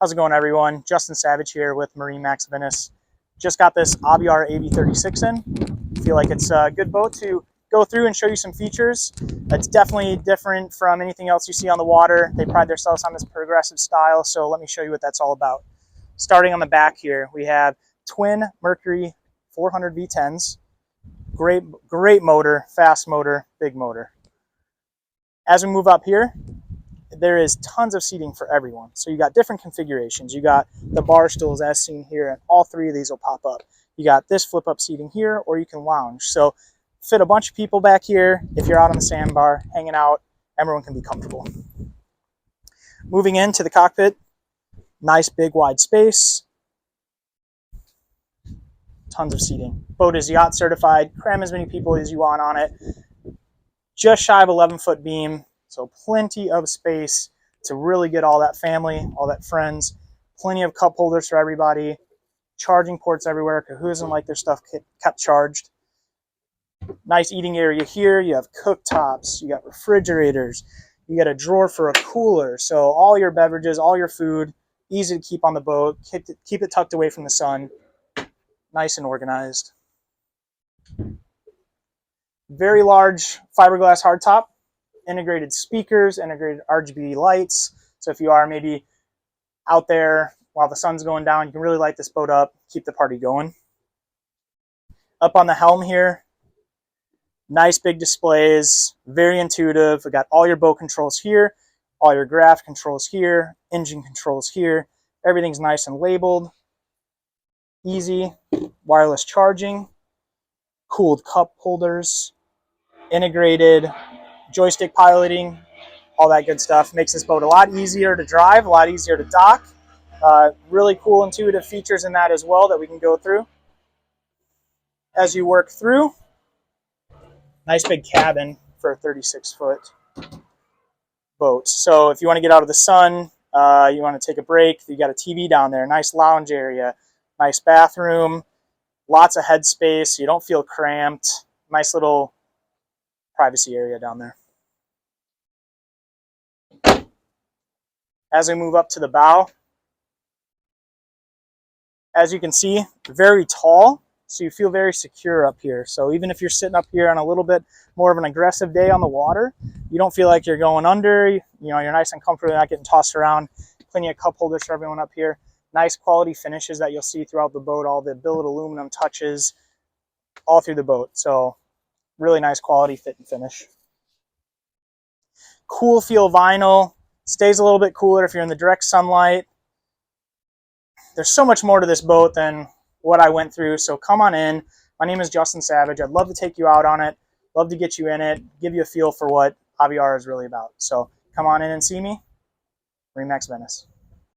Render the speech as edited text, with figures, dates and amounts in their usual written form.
How's it going, everyone? Justin Savage here with MarineMax Venice. Just got this Aviara AV36 in. Feel like it's a good boat to go through and show you some features. It's definitely different from anything else you see on the water. They pride themselves on this progressive style, so let me show you what that's all about. Starting on the back here, we have twin Mercury 400 V10s. Great motor, fast motor, big motor. As we move up here, there is tons of seating for everyone. So you got different configurations. You got the bar stools as seen here, and all three of these will pop up. You got this flip up seating here, or you can lounge. So fit a bunch of people back here. If you're out on the sandbar, hanging out, everyone can be comfortable. Moving into the cockpit, nice big wide space. Tons of seating. Boat is yacht certified. Cram as many people as you want on it. Just shy of 11-foot beam. So plenty of space to really get all that family, all that friends. Plenty of cup holders for everybody. Charging ports everywhere, because who doesn't like their stuff kept charged? Nice eating area here. You have cooktops. You got refrigerators. You got a drawer for a cooler. So all your beverages, all your food, easy to keep on the boat. Keep it tucked away from the sun. Nice and organized. Very large fiberglass hardtop. Integrated speakers, integrated RGB lights. So if you are maybe out there while the sun's going down, you can really light this boat up, keep the party going. Up on the helm here, nice big displays, very intuitive. We got all your boat controls here, all your graph controls here, engine controls here. Everything's nice and labeled. Easy, wireless charging, cooled cup holders, integrated joystick piloting, all that good stuff. Makes this boat a lot easier to drive, a lot easier to dock. Really cool intuitive features in that as well that we can go through. As you work through, nice big cabin for a 36-foot boat. So if you want to get out of the sun, you want to take a break, you got a TV down there, nice lounge area, nice bathroom, lots of headspace so you don't feel cramped. Nice little privacy area down there. As we move up to the bow, as you can see, very tall, so you feel very secure up here. So even if you're sitting up here on a little bit more of an aggressive day on the water, you don't feel like you're going under. You know, you're nice and comfortable, not getting tossed around. Plenty of cup holders for everyone up here. Nice quality finishes that you'll see throughout the boat, all the billet aluminum touches all through the boat. So really nice quality fit and finish. Cool feel vinyl. Stays a little bit cooler if you're in the direct sunlight. There's so much more to this boat than what I went through, so come on in. My name is Justin Savage. I'd love to take you out on it, love to get you in it, give you a feel for what Aviara is really about. So come on in and see me. MarineMax Venice.